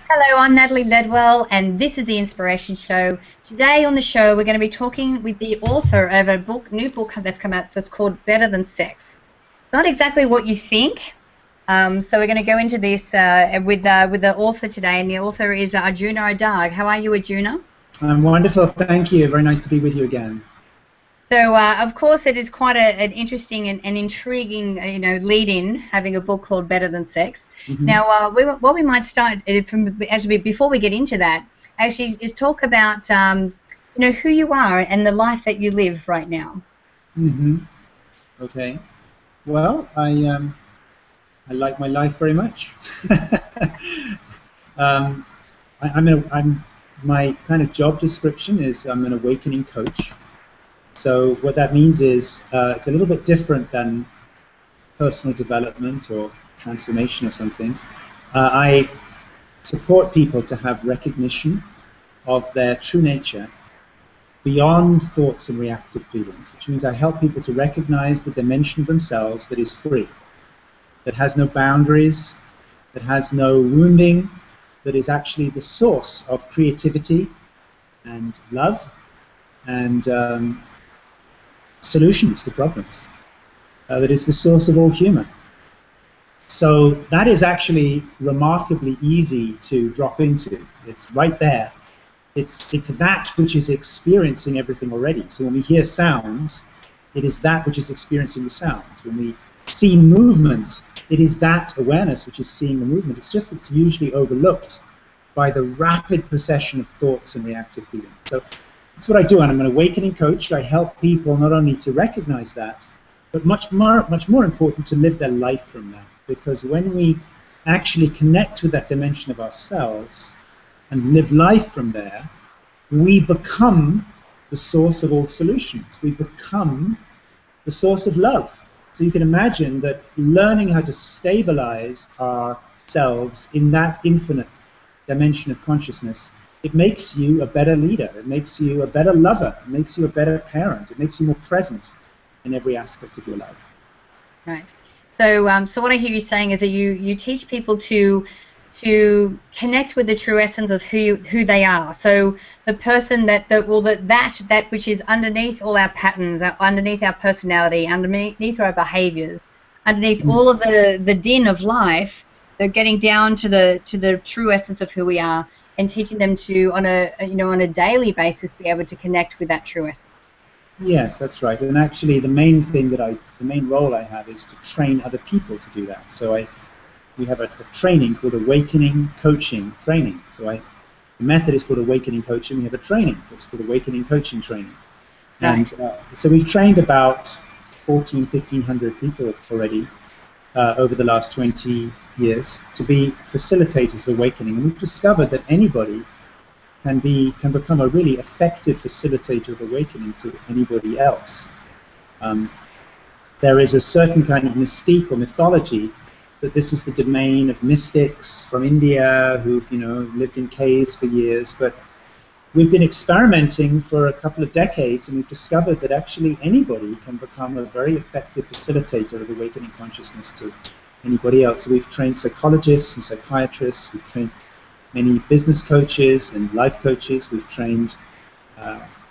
Hello, I'm Natalie Ledwell, and this is the Inspiration Show. Today on the show, we're going to be talking with the author of a new book that's come out that's called Better Than Sex. Not exactly what you think. So we're going to go into this with the author today, and the author is Arjuna Ardagh. How are you, Arjuna? I'm wonderful, thank you. Very nice to be with you again. So, of course, it is quite an interesting and intriguing, lead-in, having a book called Better Than Sex. Mm-hmm. Now, what we might start from, actually, before we get into that, actually, is talk about, who you are and the life that you live right now. Mm-hmm. Okay. Well, I like my life very much. My kind of job description is I'm an awakening coach. So what that means is it's a little bit different than personal development or transformation or something. I support people to have recognition of their true nature beyond thoughts and reactive feelings, which means I help people to recognize the dimension of themselves that is free, that has no boundaries, that has no wounding, that is actually the source of creativity and love and solutions to problems, that is the source of all humor. So that is actually remarkably easy to drop into. It's right there. It's that which is experiencing everything already. So when we hear sounds, it is that which is experiencing the sounds. When we see movement, it is that awareness which is seeing the movement. It's just it's usually overlooked by the rapid procession of thoughts and reactive feelings. So that's what I do, and I'm an awakening coach. I help people not only to recognize that, but much more important, to live their life from that. Because when we actually connect with that dimension of ourselves and live life from there, we become the source of all solutions. We become the source of love. So you can imagine that learning how to stabilize ourselves in that infinite dimension of consciousness, it makes you a better leader, it makes you a better lover, it makes you a better parent, it makes you more present in every aspect of your life. Right. So, so what I hear you saying is that you teach people to connect with the true essence of who they are. So the person that which is underneath all our patterns, underneath our personality, underneath our behaviors, underneath all of the din of life, they're getting down to the true essence of who we are, and teaching them to on a daily basis be able to connect with that true essence. Yes, that's right. And actually, the main role I have is to train other people to do that. So we have a training called Awakening Coaching Training. So the method is called Awakening Coaching. We have a training, so it's called Awakening Coaching Training. And so we've trained about 1,500 people already over the last 20 years to be facilitators of awakening. And we've discovered that anybody can become a really effective facilitator of awakening to anybody else. There is a certain kind of mystique or mythology that this is the domain of mystics from India who've lived in caves for years, but we've been experimenting for a couple of decades, and we've discovered that actually anybody can become a very effective facilitator of awakening consciousness to anybody else. So we've trained psychologists and psychiatrists, we've trained many business coaches and life coaches, we've trained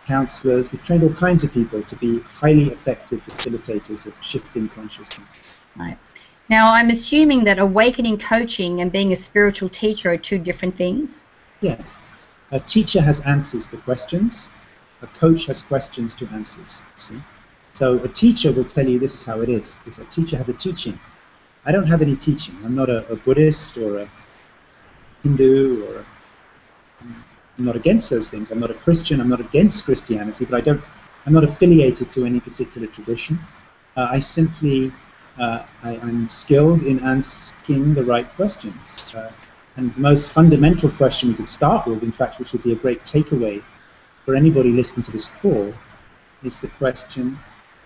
counselors, we've trained all kinds of people to be highly effective facilitators of shifting consciousness. Right. Now, I'm assuming that awakening coaching and being a spiritual teacher are two different things? Yes. A teacher has answers to questions. A coach has questions to answers. See? So a teacher will tell you this is how it is. A teacher has a teaching. I don't have any teaching. I'm not a Buddhist or a Hindu, or I'm not against those things. I'm not a Christian. I'm not against Christianity, but I'm not affiliated to any particular tradition. I simply I'm skilled in asking the right questions. And the most fundamental question we could start with, in fact, which would be a great takeaway for anybody listening to this call, is the question,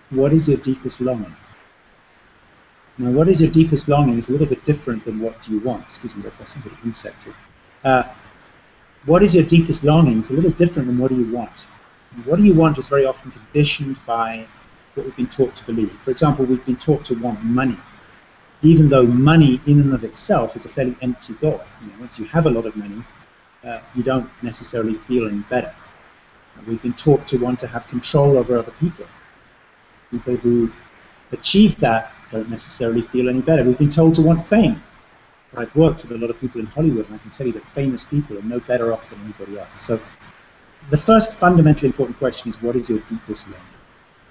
what is your deepest longing? Now, what is your deepest longing is a little bit different than what do you want. Excuse me, that's some sort of insect here. What is your deepest longing is a little different than what do you want. And what do you want is very often conditioned by what we've been taught to believe. For example, we've been taught to want money. even though money in and of itself is a fairly empty goal. Once you have a lot of money, you don't necessarily feel any better. We've been taught to want to have control over other people. People who achieve that don't necessarily feel any better. We've been told to want fame. I've worked with a lot of people in Hollywood, and I can tell you that famous people are no better off than anybody else. So the first fundamentally important question is, what is your deepest longing?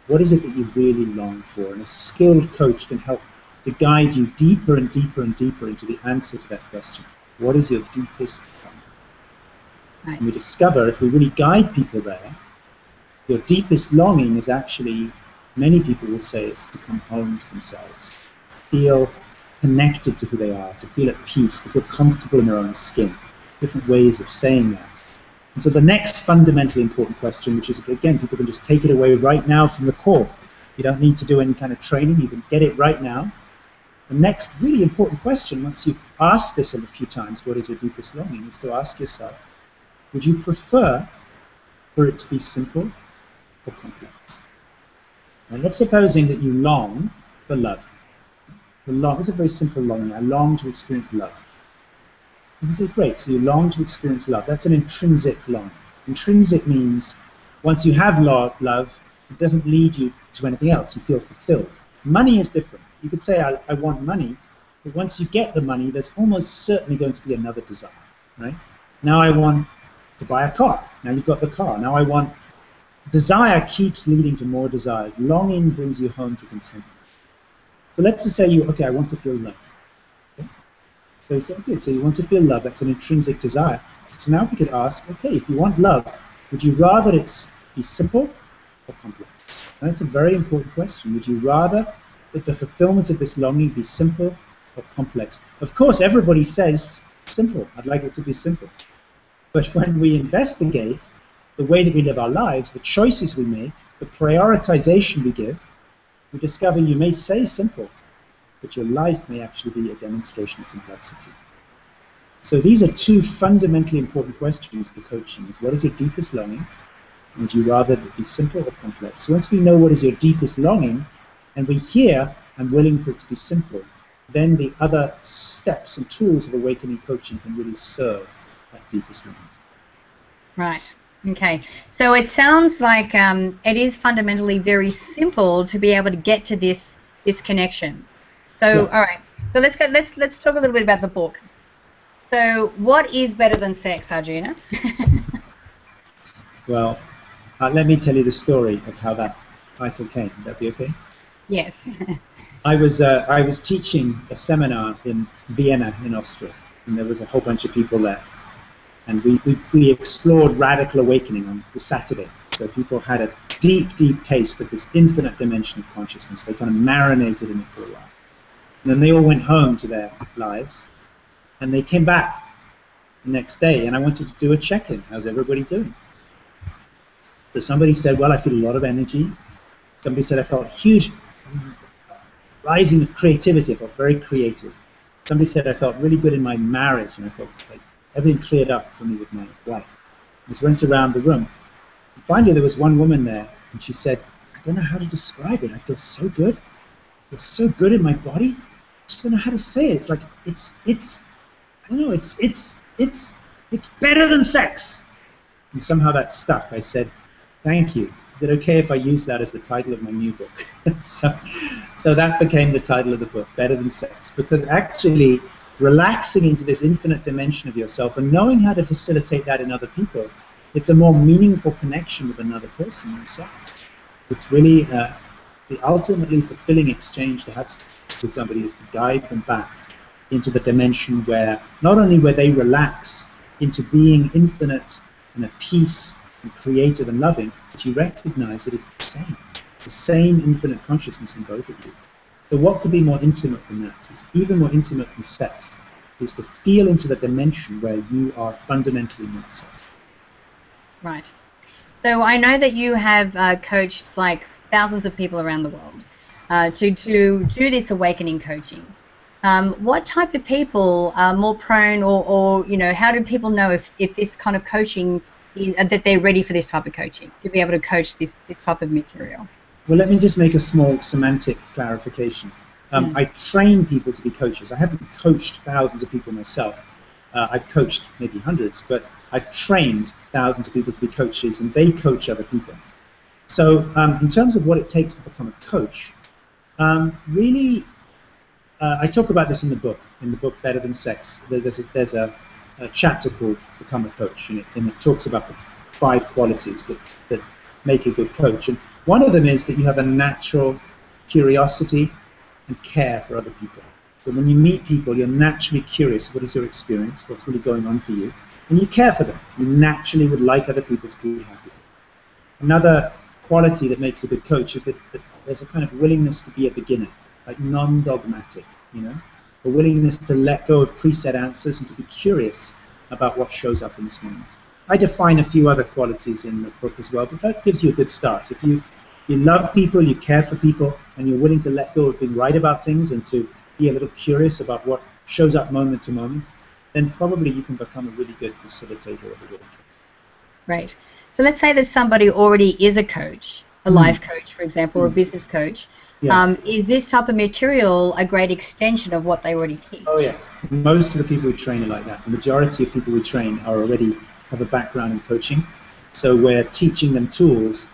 What is it that you really long for? And a skilled coach can help to guide you deeper and deeper and deeper into the answer to that question. What is your deepest longing? Right. And we discover, if we really guide people there, your deepest longing is actually, many people will say, it's to come home to themselves, feel connected to who they are, to feel at peace, to feel comfortable in their own skin. Different ways of saying that. And so the next fundamentally important question, which is, again, people can just take it away right now from the call. You don't need to do any kind of training. You can get it right now. The next really important question, once you've asked this a few times, what is your deepest longing, is to ask yourself, would you prefer for it to be simple or complex? And let's supposing that you long for love. It's a very simple longing. I long to experience love. And you say, great, so you long to experience love. That's an intrinsic longing. Intrinsic means once you have love, it doesn't lead you to anything else. You feel fulfilled. Money is different. You could say, I want money, but once you get the money, there's almost certainly going to be another desire, right? Now I want to buy a car. Now you've got the car. Now I want... Desire keeps leading to more desires. Longing brings you home to contentment. So let's just say okay, I want to feel love. Okay? So you say, okay, so you want to feel love. That's an intrinsic desire. So now we could ask, okay, if you want love, would you rather it be simple or complex? And that's a very important question. Would you rather that the fulfillment of this longing be simple or complex? Of course, everybody says simple. I'd like it to be simple. But when we investigate the way that we live our lives, the choices we make, the prioritization we give, we discover you may say simple, but your life may actually be a demonstration of complexity. So these are two fundamentally important questions to coaching. Is what is your deepest longing? And would you rather it be simple or complex? So once we know what is your deepest longing, and we hear, I'm willing for it to be simple, then the other steps and tools of awakening coaching can really serve that deepest longing. Right. Okay. So it sounds like it is fundamentally very simple to be able to get to this connection. So yeah. All right. So let's talk a little bit about the book. So what is better than sex, Arjuna? Well, let me tell you the story of how that title came. Would that be okay? Yes. I was teaching a seminar in Vienna in Austria, and there was a whole bunch of people there. And we explored radical awakening on the Saturday. So people had a deep, deep taste of this infinite dimension of consciousness. They kind of marinated in it for a while. And then they all went home to their lives. And they came back the next day, and I wanted to do a check-in. How's everybody doing? So somebody said, well, I feel a lot of energy. Somebody said, I felt huge rising of creativity. I felt very creative. Somebody said, I felt really good in my marriage, and I felt like everything cleared up for me with my wife. I just went around the room. And finally, there was one woman there, and she said, I don't know how to describe it. I feel so good. I feel so good in my body. I just don't know how to say it. It's like, I don't know, it's better than sex. And somehow that stuck. I said, thank you. Is it okay if I use that as the title of my new book? so that became the title of the book, Better Than Sex, because actually, relaxing into this infinite dimension of yourself and knowing how to facilitate that in other people, it's a more meaningful connection with another person than sex. It's really the ultimately fulfilling exchange to have with somebody is to guide them back into the dimension where not only where they relax into being infinite and at peace and creative and loving, but you recognize that it's the same infinite consciousness in both of you. So what could be more intimate than that? It's even more intimate than sex, is to feel into the dimension where you are fundamentally not self. Right. So I know that you have coached like thousands of people around the world to do this awakening coaching. What type of people are more prone, or you know, how do people know if this kind of coaching that they're ready for this type of coaching to be able to coach this type of material? Well, let me just make a small semantic clarification. I train people to be coaches. I haven't coached thousands of people myself. I've coached maybe hundreds, but I've trained thousands of people to be coaches, and they coach other people. So in terms of what it takes to become a coach, really, I talk about this in the book Better Than Sex. There's a chapter called Become a Coach, and it talks about the 5 qualities that make a good coach. And one of them is that you have a natural curiosity and care for other people. So when you meet people, you're naturally curious. What is your experience? What's really going on for you? And you care for them. You naturally would like other people to be happy. Another quality that makes a good coach is that there's a kind of willingness to be a beginner, like non-dogmatic, you know, a willingness to let go of preset answers and to be curious about what shows up in this moment. I define a few other qualities in the book as well, but that gives you a good start. If you love people, you care for people, and you're willing to let go of being right about things and to be a little curious about what shows up moment to moment, then probably you can become a really good facilitator of a work. Right. So let's say that somebody already is a coach, a life coach, for example, or a business coach. Yeah. Is this type of material a great extension of what they already teach? Oh, yes. Most of the people we train are like that. The majority of people we train have a background in coaching. So we're teaching them tools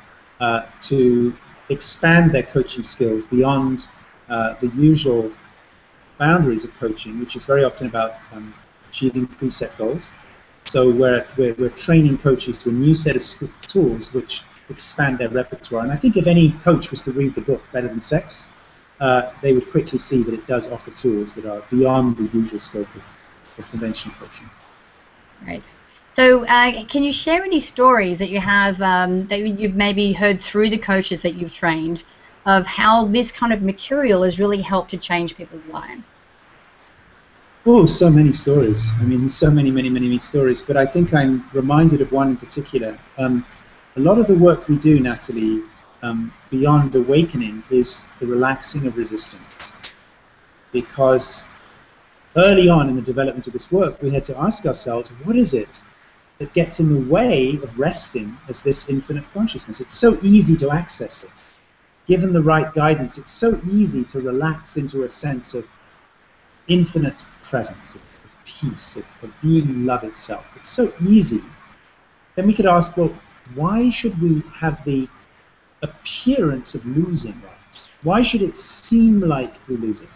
to expand their coaching skills beyond the usual boundaries of coaching, which is very often about achieving preset goals. So we're training coaches to a new set of tools which expand their repertoire. And I think if any coach was to read the book Better Than Sex, they would quickly see that it does offer tools that are beyond the usual scope of conventional coaching. Right. So can you share any stories that you have that you've maybe heard through the coaches that you've trained of how this kind of material has really helped to change people's lives? Oh, so many stories. I mean, so many stories. But I think I'm reminded of one in particular. A lot of the work we do, Natalie, beyond awakening, is the relaxing of resistance. Because early on in the development of this work, we had to ask ourselves, what is it that gets in the way of resting as this infinite consciousness? It's so easy to access it. Given the right guidance, it's so easy to relax into a sense of infinite presence, of peace, of being love itself. It's so easy. Then we could ask, well, why should we have the appearance of losing that? Why should it seem like we're losing?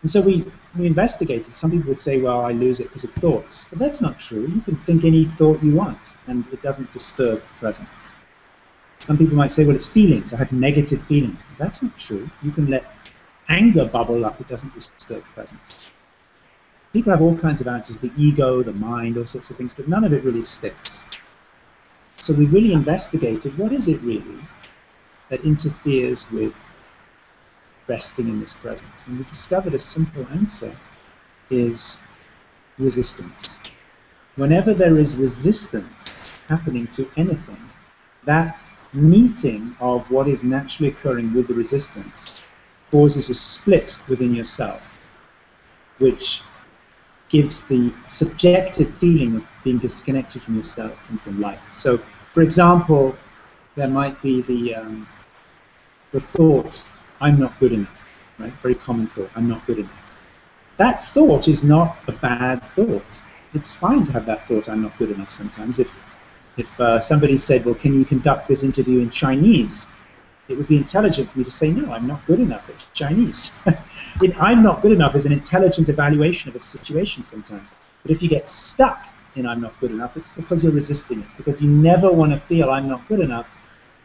And so we investigated. Some people would say, well, I lose it because of thoughts. But that's not true. You can think any thought you want, and it doesn't disturb presence. Some people might say, well, it's feelings. I have negative feelings. That's not true. You can let anger bubble up. It doesn't disturb presence. People have all kinds of answers, the ego, the mind, all sorts of things, but none of it really sticks. So we really investigated, what is it really that interferes with resting in this presence? And we discovered a simple answer is resistance. Whenever there is resistance happening to anything, that meeting of what is naturally occurring with the resistance causes a split within yourself, which gives the subjective feeling of being disconnected from yourself and from life. So, for example, there might be the thought, I'm not good enough, right? Very common thought, I'm not good enough. That thought is not a bad thought. It's fine to have that thought, I'm not good enough sometimes. If somebody said, well, can you conduct this interview in Chinese? It would be intelligent for me to say, no, I'm not good enough at Chinese. I'm not good enough is an intelligent evaluation of a situation sometimes. But if you get stuck in I'm not good enough, it's because you're resisting it, because you never want to feel I'm not good enough,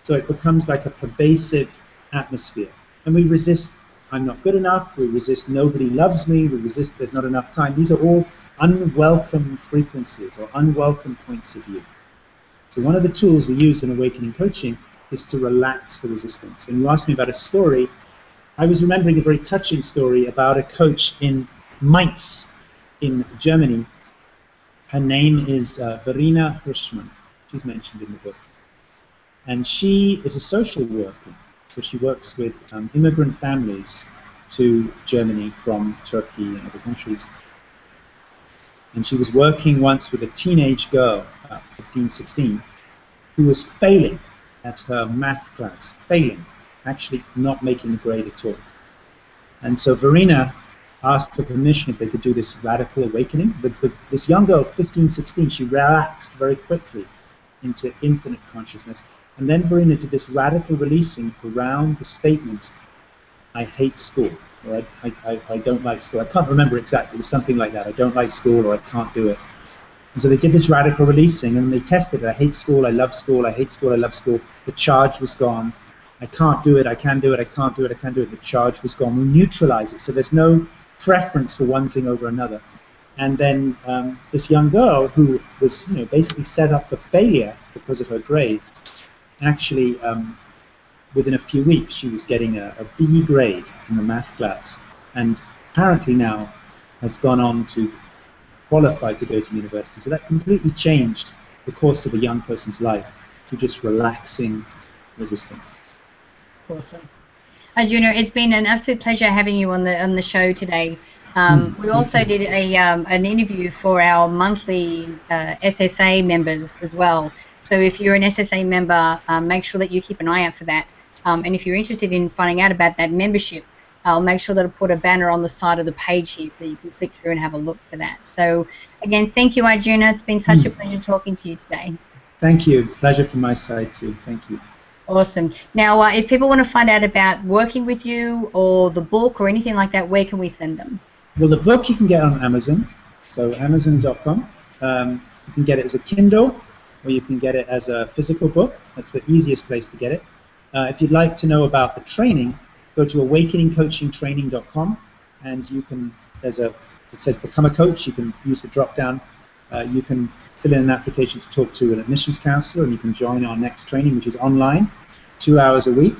so it becomes like a pervasive atmosphere. And we resist I'm not good enough, we resist nobody loves me, we resist there's not enough time. These are all unwelcome frequencies or unwelcome points of view. So one of the tools we use in awakening coaching is to relax the resistance. And you asked me about a story. I was remembering a very touching story about a coach in Mainz in Germany. Her name is Verena Hirschman. She's mentioned in the book. And she is a social worker. So she works with immigrant families to Germany from Turkey and other countries. And she was working once with a teenage girl, about 15, 16, who was failing at her math class, failing. actually not making the grade at all. And so Verena asked for permission if they could do this radical awakening. This young girl, 15, 16, she relaxed very quickly into infinite consciousness. And then Verena did this radical releasing around the statement, I hate school, or I don't like school. I can't remember exactly. It was something like that. I don't like school, or I can't do it. And so they did this radical releasing, and they tested it. I hate school, I love school, I hate school, I love school. The charge was gone. I can't do it, I can do it, I can't do it, I can do it. The charge was gone. We neutralize it. So there's no preference for one thing over another. And then this young girl who was, basically set up for failure because of her grades, actually, within a few weeks, she was getting a B grade in the math class, and apparently now has gone on to qualify to go to university. So that completely changed the course of a young person's life through just relaxing resistance. Awesome. Arjuna, it's been an absolute pleasure having you on the show today. We also did an interview for our monthly SSA members as well. So if you're an SSA member, make sure that you keep an eye out for that. And if you're interested in finding out about that membership, I'll make sure that I'll put a banner on the side of the page here so you can click through and have a look for that. So again, thank you, Arjuna. It's been such a pleasure talking to you today. Thank you. Pleasure from my side too. Thank you. Awesome. Now, if people want to find out about working with you or the book or anything like that, where can we send them? Well, the book you can get on Amazon, so Amazon.com. You can get it as a Kindle, or you can get it as a physical book. That's the easiest place to get it. If you'd like to know about the training, go to awakeningcoachingtraining.com, and you can, it says become a coach. You can use the drop down. You can fill in an application to talk to an admissions counselor, and you can join our next training, which is online, 2 hours a week.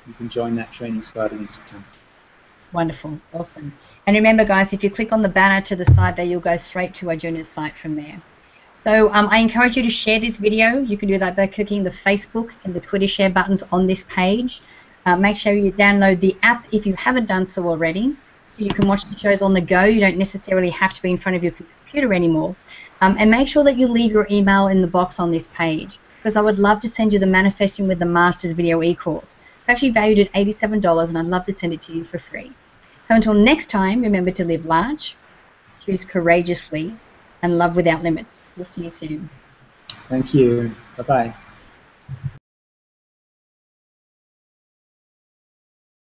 You can join that training starting in September. Wonderful. Awesome. And remember, guys, if you click on the banner to the side there, you'll go straight to Arjuna's site from there. So I encourage you to share this video. You can do that by clicking the Facebook and the Twitter share buttons on this page. Make sure you download the app if you haven't done so already, so you can watch the shows on the go. You don't necessarily have to be in front of your computer anymore. And make sure that you leave your email in the box on this page, because I would love to send you the Manifesting with the Masters video e-course. It's actually valued at $87, and I'd love to send it to you for free. So until next time, remember to live large, choose courageously, and love without limits. We'll see you soon. Thank you. Bye-bye.